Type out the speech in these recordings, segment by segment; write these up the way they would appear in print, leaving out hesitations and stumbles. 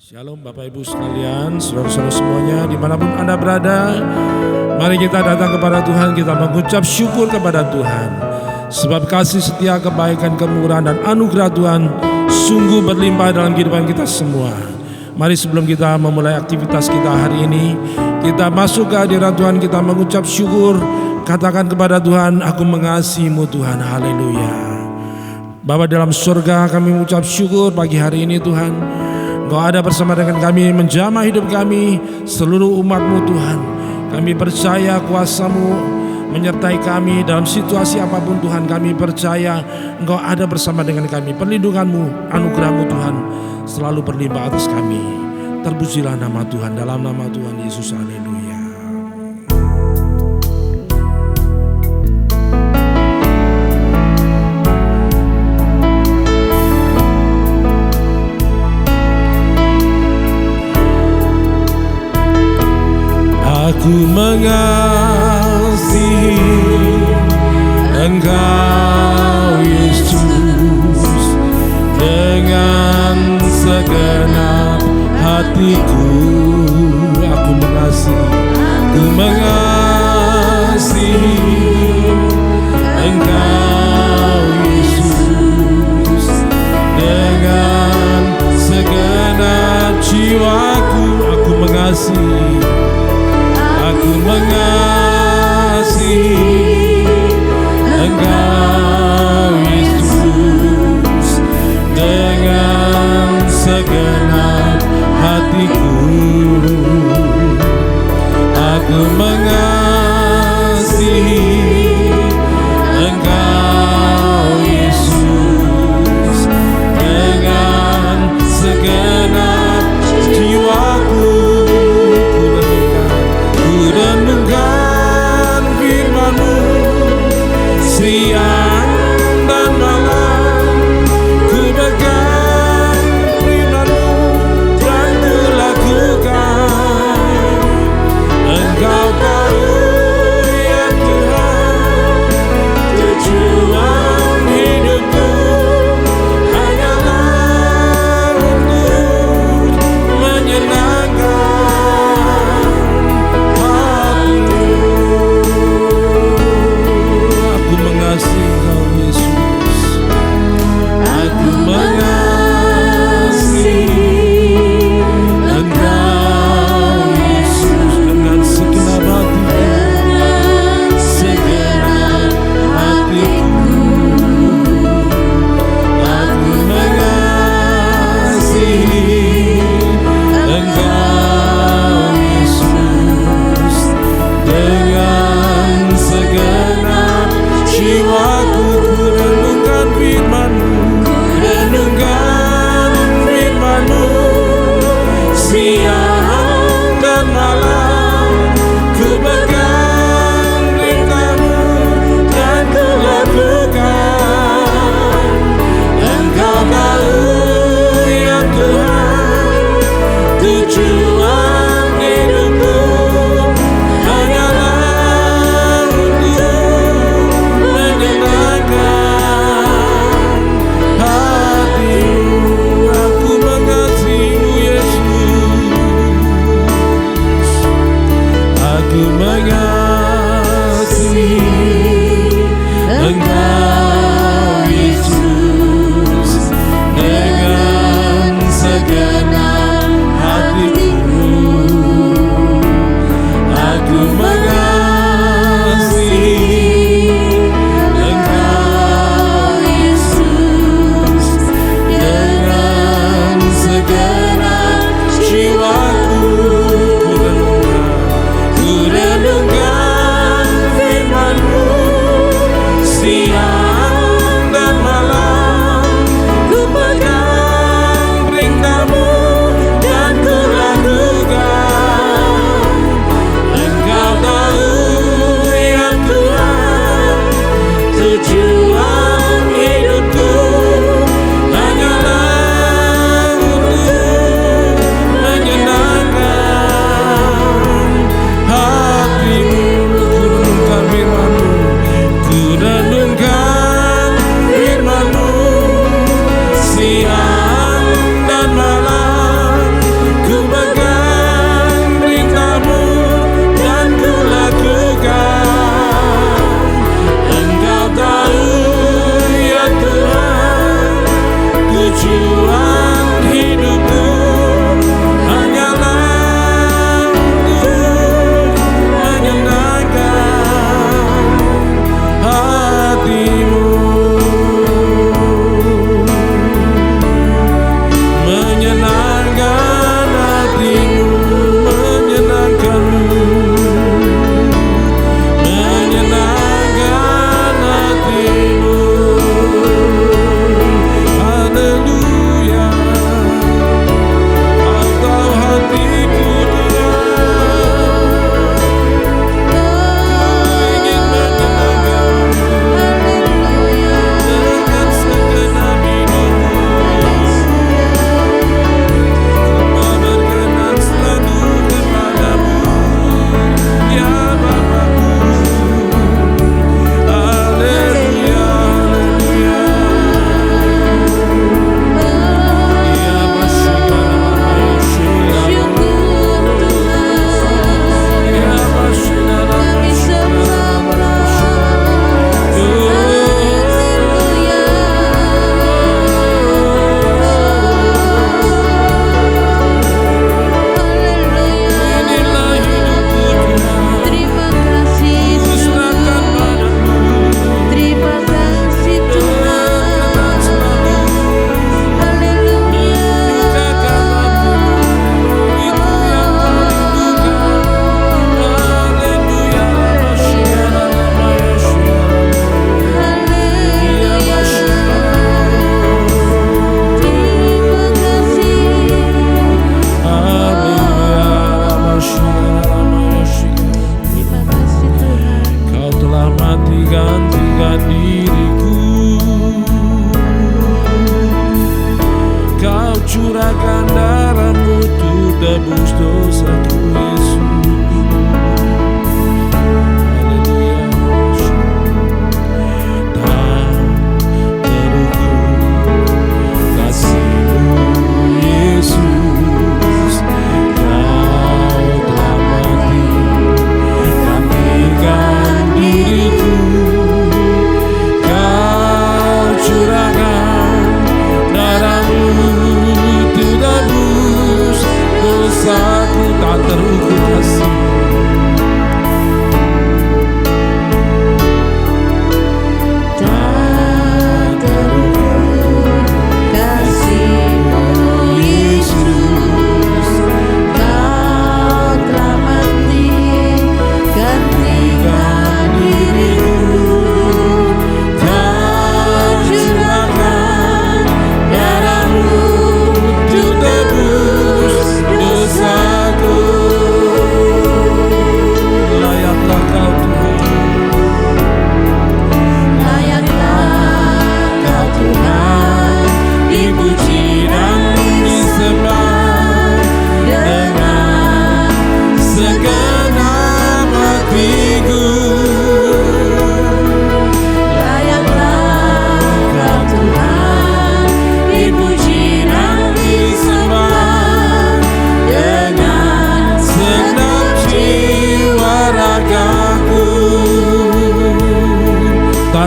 Shalom Bapak Ibu sekalian, saudara-saudara semuanya dimanapun Anda berada. Mari kita datang kepada Tuhan, kita mengucap syukur kepada Tuhan. Sebab kasih setia, kebaikan, kemurahan dan anugerah Tuhan sungguh berlimpah dalam kehidupan kita semua. Mari sebelum kita memulai aktivitas kita hari ini, kita masuk ke hadirat Tuhan, kita mengucap syukur. Katakan kepada Tuhan, aku mengasihi-Mu Tuhan, haleluya. Bapa dalam surga, kami mengucap syukur pagi hari ini Tuhan. Engkau ada bersama dengan kami, menjamah hidup kami, seluruh umat-Mu Tuhan. Kami percaya kuasa-Mu menyertai kami dalam situasi apapun Tuhan. Kami percaya Engkau ada bersama dengan kami. Perlindungan-Mu, anugerah-Mu Tuhan selalu berlimpah atas kami. Terpujilah nama Tuhan, dalam nama Tuhan Yesus, haleluya. Aku mengasihi Engkau Yesus dengan segenap hatiku. Aku mengasihi Engkau Yesus dengan segenap jiwaku. Aku mengasihi Engkau Yesus dengan segenap hatiku. Aku mengasihi Engkau Yesus dengan segenap jiwaku. Renungkan firman-Mu siang dan malam, ku pegang firman-Mu dan ku lakukan. Engkau tahu ya Tuhan, tujuan hidupku hanyalah untuk menyenangkan. Engkau Yesus, aku mengasihi Engkau Yesus dengan segenap hatiku. Aku mengasihi Engkau Yesus dengan segenap jiwaku. Ku renungkan firman-Mu, siang dan malam, ku pegang perintah-Mu dan ku lakukan. Engkau tahu ya Tuhan, tujuan hidupku hanyalah untuk menyenangkan hati-Mu. Aku mengasihi-Mu Yesus, aku mengasihi Engkau Yesus dengan segenap hatiku. Aku mengasihi Engkau Yesus dengan segenap jiwaku. Ku renungkan firman-Mu siang dan malam, ku pegang perintah-Mu dan ku lakukan. Engkau tahu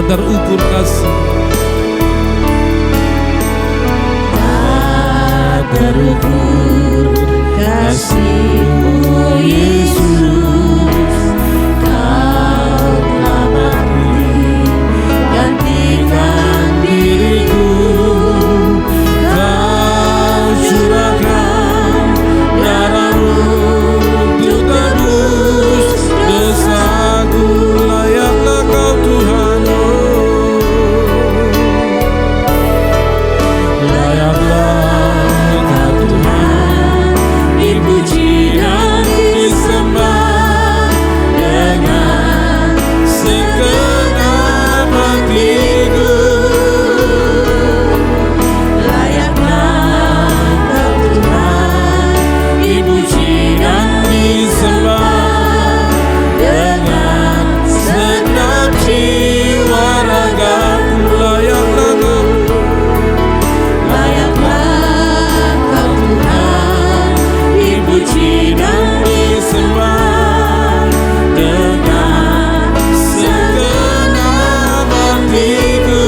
tak terukur kasih, tak terukur kasih-Mu Yesus. Kau telah mati gantikan diriku, Kau curahkan darah-Mu untuk tebus dosaku. layaklah Kau Tuhan, Layaklah Kau Tuhan, dipuji dan disembah dengan segenap hatiku. Layaklah Kau Tuhan, dipuji dan Disembah dengan segenap jiwa ragaku. layaklah Kau Tuhan, dipuji dan disembah dengan segenap hatiku.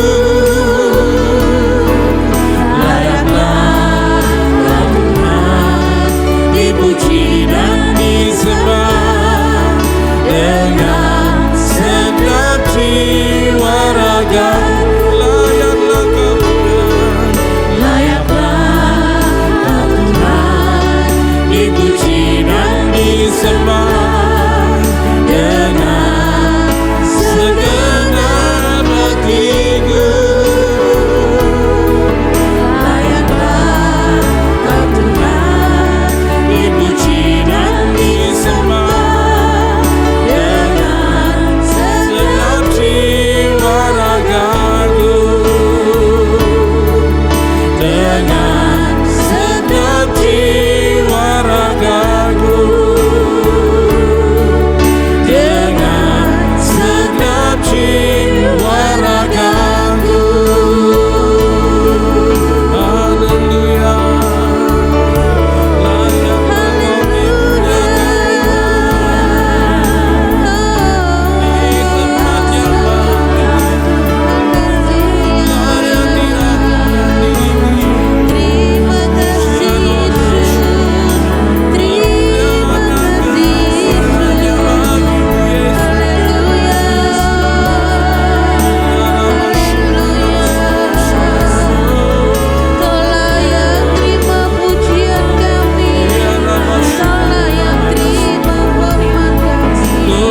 layaklah Kau Tuhan, dipuji dan Disembah dengan segenap jiwa ragaku. Layaklah Kau Tuhan, layaklah Kau Tuhan, dipuji dan disembah dengan segenap hatiku. layaklah Kau Tuhan, dipuji dan Disembah dengan segenap jiwa ragaku. Dengan segenap jiwa ragaku. Dengan segenap jiwa ragaku. Haleluya. Layaklah Kau di tempat yang baik. Layani aku dirimu. Terima kasih Yesus, terima kasih Hanya bagimu Yesus. Haleluya, Kau layak terima pujian kami, Kau layak terima hormat kami.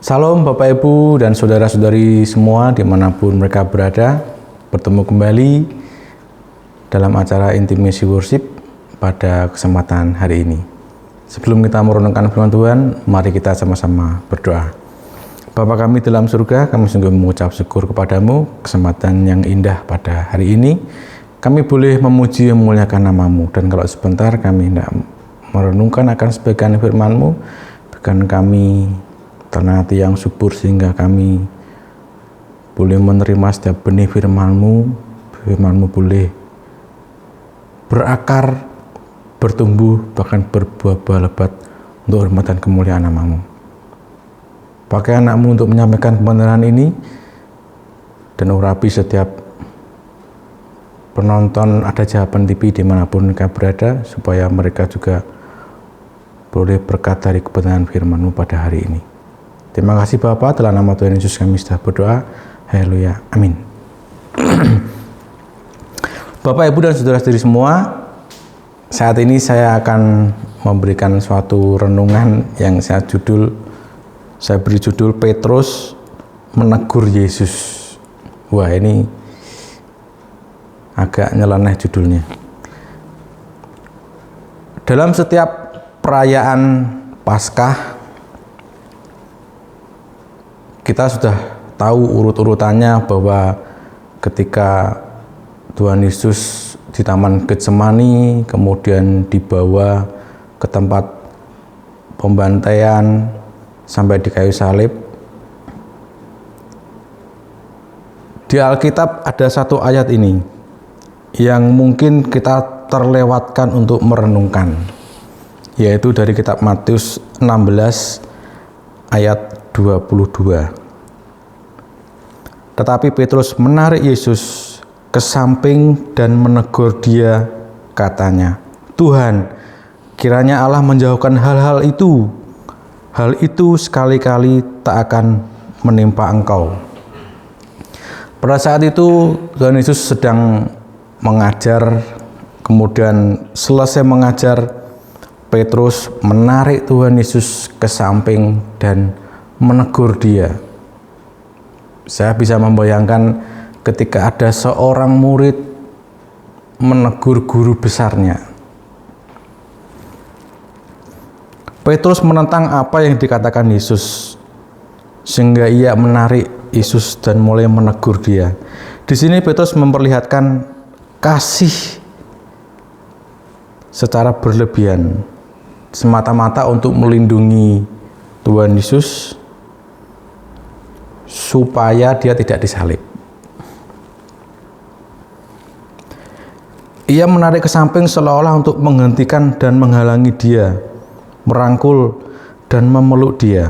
Salam Bapak Ibu dan saudara-saudari semua dimanapun mereka berada. Bertemu kembali dalam acara Intimacy Worship pada kesempatan hari ini. Sebelum kita merenungkan firman Tuhan, mari kita sama-sama berdoa. Bapa kami dalam surga, kami sungguh mengucap syukur kepadamu kesempatan yang indah pada hari ini. Kami boleh memuji dan memuliakan nama-Mu, dan kalau sebentar kami hendak merenungkan akan sebagian firman-Mu, berikan kami tanah hati yang subur sehingga kami boleh menerima setiap benih firman-Mu. Firman-Mu boleh berakar, bertumbuh, bahkan berbuah-buah lebat untuk hormat dan kemuliaan nama-Mu. Pakai anak-Mu untuk menyampaikan kebenaran ini dan urapi setiap penonton Ada Jawaban TV dimanapun mereka berada, supaya mereka juga boleh berkat dari kebenaran firman-Mu pada hari ini. Terima kasih Bapa, dalam nama Tuhan Yesus kami sudah berdoa. Haleluya, amin. Bapak, Ibu, dan saudara-saudari semua, saat ini saya akan memberikan suatu renungan yang saya beri judul Petrus menegur Yesus. Wah, ini agak nyeleneh judulnya. Dalam setiap perayaan Paskah, kita sudah tahu urut-urutannya bahwa ketika Tuhan Yesus di Taman Getsemani kemudian dibawa ke tempat pembantaian sampai di kayu salib. Di Alkitab ada satu ayat ini yang mungkin kita terlewatkan untuk merenungkan, yaitu dari kitab Matius 16 ayat 22. Tetapi Petrus menarik Yesus ke samping dan menegur dia, katanya, "Tuhan, kiranya Allah menjauhkan hal-hal itu. Hal itu sekali-kali tak akan menimpa engkau." Pada saat itu Tuhan Yesus sedang mengajar, kemudian selesai mengajar, Petrus menarik Tuhan Yesus ke samping dan menegur dia. Saya bisa membayangkan ketika ada seorang murid menegur guru besarnya. Petrus menentang apa yang dikatakan Yesus, sehingga ia menarik Yesus dan mulai menegur dia. Di sini Petrus memperlihatkan kasih secara berlebihan, semata-mata untuk melindungi Tuhan Yesus supaya dia tidak disalib. Ia menarik ke samping seolah-olah untuk menghentikan dan menghalangi dia, merangkul dan memeluk dia.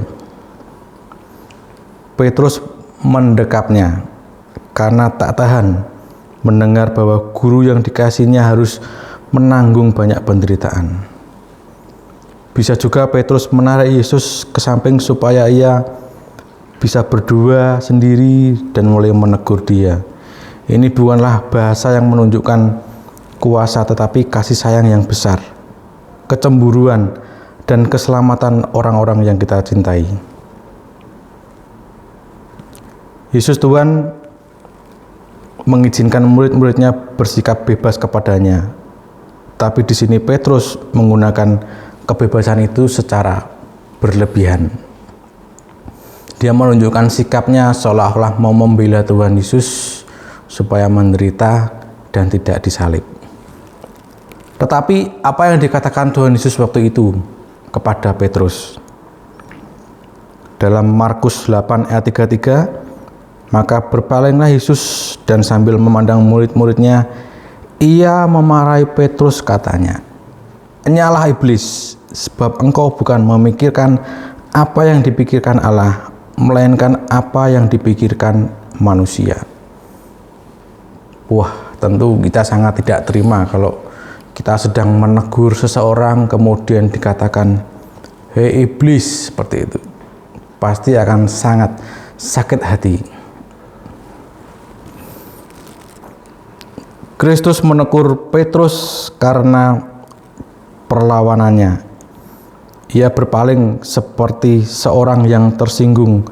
Petrus mendekapnya karena tak tahan mendengar bahwa guru yang dikasihnya harus menanggung banyak penderitaan. Bisa juga Petrus menarik Yesus ke samping supaya ia bisa berdua sendiri dan mulai menegur dia. Ini bukanlah bahasa yang menunjukkan kuasa, tetapi kasih sayang yang besar, kecemburuan, dan keselamatan orang-orang yang kita cintai. Yesus Tuhan mengizinkan murid-muridnya bersikap bebas kepadanya. Tapi di sini Petrus menggunakan kebebasan itu secara berlebihan. Dia menunjukkan sikapnya seolah-olah mau membela Tuhan Yesus supaya menderita dan tidak disalib. Tetapi apa yang dikatakan Tuhan Yesus waktu itu kepada Petrus? Dalam Markus 8 ayat 33, maka berpalinglah Yesus dan sambil memandang murid-muridnya, ia memarahi Petrus, katanya, "Enyalah iblis, sebab engkau bukan memikirkan apa yang dipikirkan Allah, melainkan apa yang dipikirkan manusia." Wah, tentu kita sangat tidak terima kalau kita sedang menegur seseorang kemudian dikatakan, "Hei iblis," seperti itu. Pasti akan sangat sakit hati. Kristus menegur Petrus karena perlawanannya. Ia berpaling seperti seorang yang tersinggung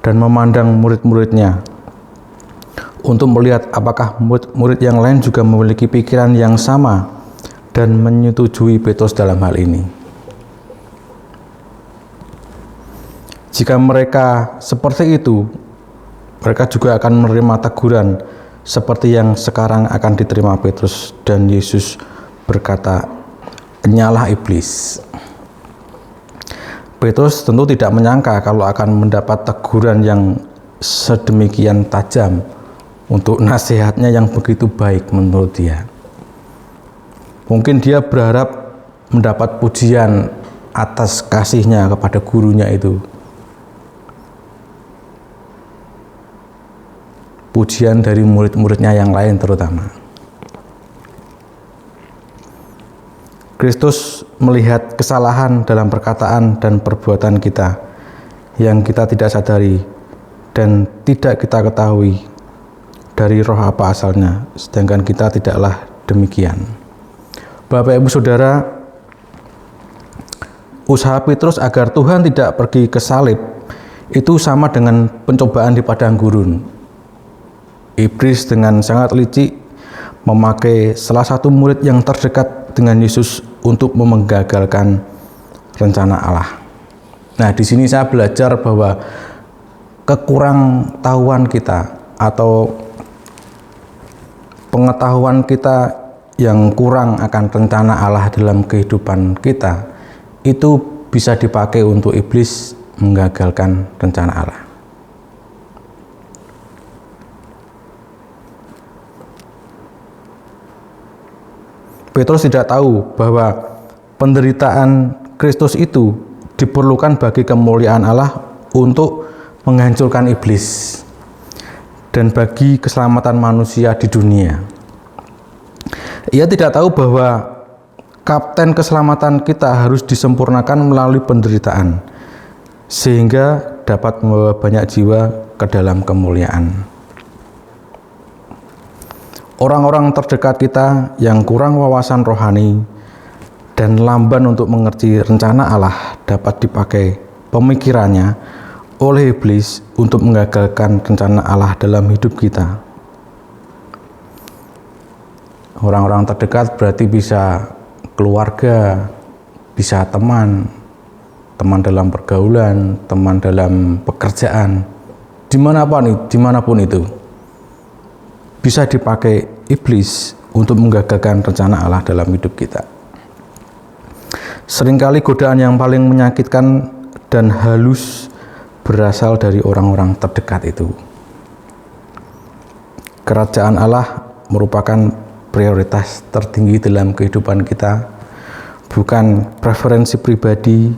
dan memandang murid-muridnya untuk melihat apakah murid-murid yang lain juga memiliki pikiran yang sama dan menyetujui Petrus dalam hal ini. Jika mereka seperti itu, mereka juga akan menerima teguran seperti yang sekarang akan diterima Petrus, dan Yesus berkata, "Enyalah iblis." Petrus tentu tidak menyangka kalau akan mendapat teguran yang sedemikian tajam untuk nasihatnya yang begitu baik menurut dia. Mungkin dia berharap mendapat pujian atas kasihnya kepada gurunya itu. Pujian dari murid-muridnya yang lain terutama. Kristus melihat kesalahan dalam perkataan dan perbuatan kita yang kita tidak sadari dan tidak kita ketahui dari roh apa asalnya, sedangkan kita tidaklah demikian. Bapak Ibu Saudara, usaha Petrus agar Tuhan tidak pergi ke salib itu sama dengan pencobaan di padang gurun. Iblis dengan sangat licik memakai salah satu murid yang terdekat dengan Yesus untuk menggagalkan rencana Allah. Nah, di sini saya belajar bahwa kekurangtahuan kita atau pengetahuan kita yang kurang akan rencana Allah dalam kehidupan kita, itu bisa dipakai untuk iblis menggagalkan rencana Allah. Petrus tidak tahu bahwa penderitaan Kristus itu diperlukan bagi kemuliaan Allah untuk menghancurkan iblis dan bagi keselamatan manusia di dunia. Ia tidak tahu bahwa kapten keselamatan kita harus disempurnakan melalui penderitaan, sehingga dapat membawa banyak jiwa ke dalam kemuliaan. Orang-orang terdekat kita yang kurang wawasan rohani dan lamban untuk mengerti rencana Allah dapat dipakai pemikirannya oleh iblis untuk menggagalkan rencana Allah dalam hidup kita. Orang-orang terdekat berarti bisa keluarga, bisa teman dalam pergaulan, teman dalam pekerjaan, dimanapun itu, bisa dipakai iblis untuk menggagalkan rencana Allah dalam hidup kita. Seringkali godaan yang paling menyakitkan dan halus berasal dari orang-orang terdekat itu. Kerajaan Allah merupakan prioritas tertinggi dalam kehidupan kita, bukan preferensi pribadi,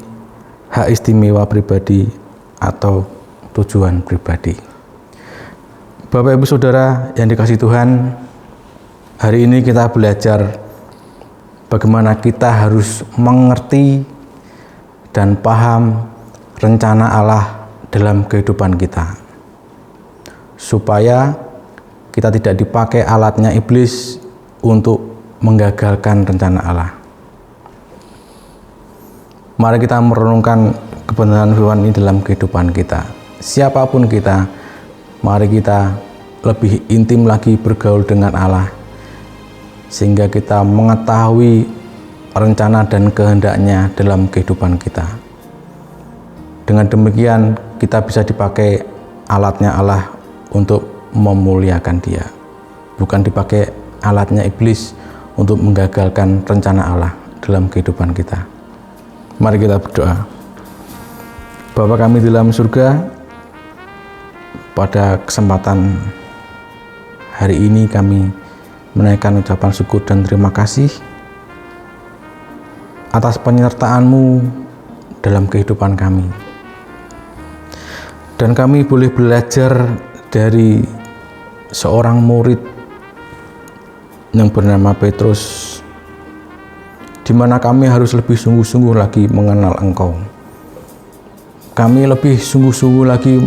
hak istimewa pribadi, atau tujuan pribadi. Bapak Ibu Saudara yang dikasihi Tuhan, hari ini kita belajar bagaimana kita harus mengerti dan paham rencana Allah dalam kehidupan kita, supaya kita tidak dipakai alatnya iblis untuk menggagalkan rencana Allah. Mari kita merenungkan kebenaran firman ini dalam kehidupan kita. Siapapun kita, mari kita lebih intim lagi bergaul dengan Allah, sehingga kita mengetahui rencana dan kehendaknya dalam kehidupan kita. Dengan demikian kita bisa dipakai alatnya Allah untuk memuliakan Dia, bukan dipakai alatnya iblis untuk menggagalkan rencana Allah dalam kehidupan kita. Mari kita berdoa. Bapa kami di dalam surga, pada kesempatan hari ini kami menaikkan ucapan syukur dan terima kasih atas penyertaan-Mu dalam kehidupan kami. Dan kami boleh belajar dari seorang murid yang bernama Petrus, di mana kami harus lebih sungguh-sungguh lagi mengenal Engkau. Kami lebih sungguh-sungguh lagi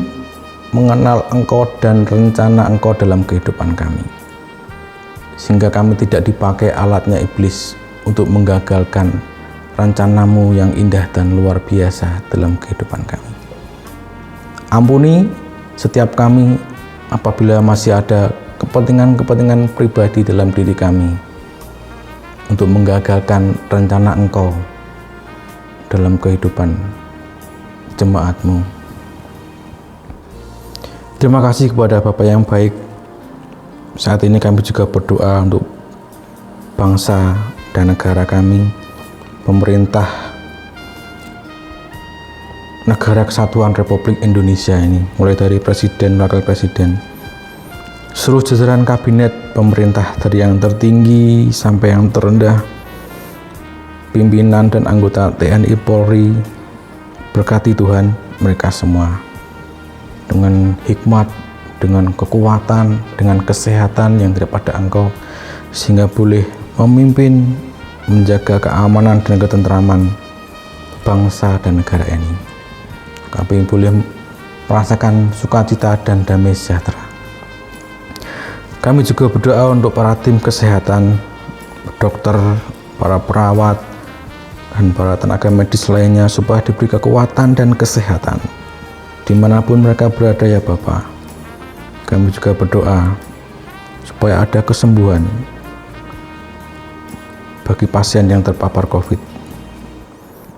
mengenal Engkau dan rencana Engkau dalam kehidupan kami, sehingga kami tidak dipakai alatnya iblis untuk menggagalkan rencana-Mu yang indah dan luar biasa dalam kehidupan kami. Ampuni setiap kami apabila masih ada kepentingan pribadi dalam diri kami untuk menggagalkan rencana Engkau dalam kehidupan jemaat-Mu. Terima kasih kepada Bapa yang baik. Saat ini kami juga berdoa untuk bangsa dan negara kami, pemerintah negara kesatuan Republik Indonesia ini, mulai dari Presiden, Wakil Presiden, seluruh jajaran kabinet pemerintah dari yang tertinggi sampai yang terendah, pimpinan dan anggota TNI Polri, berkati Tuhan mereka semua dengan hikmat, dengan kekuatan, dengan kesehatan yang daripada Engkau, sehingga boleh memimpin, menjaga keamanan dan ketentraman bangsa dan negara ini. Kami boleh merasakan sukacita dan damai sejahtera. Kami juga berdoa untuk para tim kesehatan, dokter, para perawat, dan para tenaga medis lainnya, supaya diberi kekuatan dan kesehatan dimanapun mereka berada ya Bapa. Kami juga berdoa supaya ada kesembuhan bagi pasien yang terpapar COVID.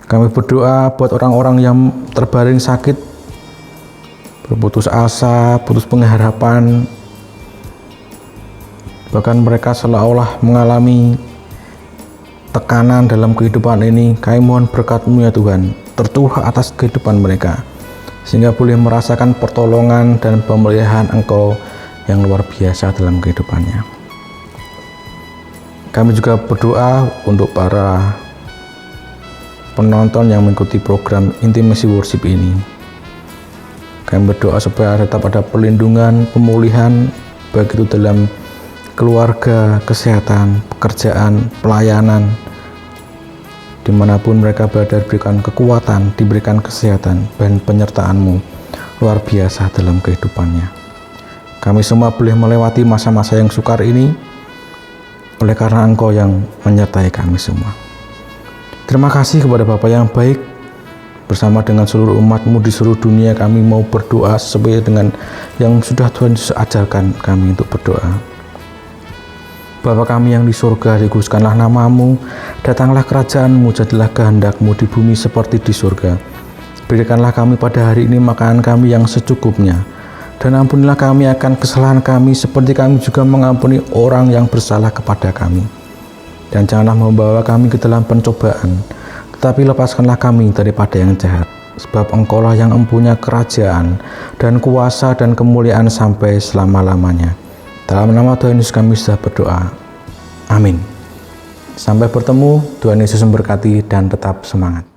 Kami berdoa buat orang-orang yang terbaring sakit berputus asa, putus pengharapan, bahkan mereka seolah-olah mengalami tekanan dalam kehidupan ini. Kami mohon berkat-Mu ya Tuhan tercurah atas kehidupan mereka, sehingga boleh merasakan pertolongan dan pemeliharaan Engkau yang luar biasa dalam kehidupannya. Kami juga berdoa untuk para penonton yang mengikuti program Intimacy Worship ini. Kami berdoa supaya tetap ada perlindungan, pemulihan, baik itu dalam keluarga, kesehatan, pekerjaan, pelayanan, dimanapun mereka berada, diberikan kekuatan, diberikan kesehatan, dan penyertaan-Mu luar biasa dalam kehidupannya. Kami semua boleh melewati masa-masa yang sukar ini oleh karena Engkau yang menyertai kami semua. Terima kasih kepada Bapa yang baik. Bersama dengan seluruh umat-Mu di seluruh dunia, kami mau berdoa sesuai dengan yang sudah Tuhan Yesus ajarkan kami untuk berdoa. Bapa kami yang di surga, dikuduskanlah nama-Mu, datanglah kerajaan-Mu, jadilah kehendak-Mu di bumi seperti di surga. Berikanlah kami pada hari ini makanan kami yang secukupnya, dan ampunilah kami akan kesalahan kami, seperti kami juga mengampuni orang yang bersalah kepada kami. Dan janganlah membawa kami ke dalam pencobaan, tetapi lepaskanlah kami daripada yang jahat. Sebab Engkau-lah yang mempunyai kerajaan dan kuasa dan kemuliaan sampai selama-lamanya. Dalam nama Tuhan Yesus kami sudah berdoa. Amin. Sampai bertemu, Tuhan Yesus memberkati dan tetap semangat.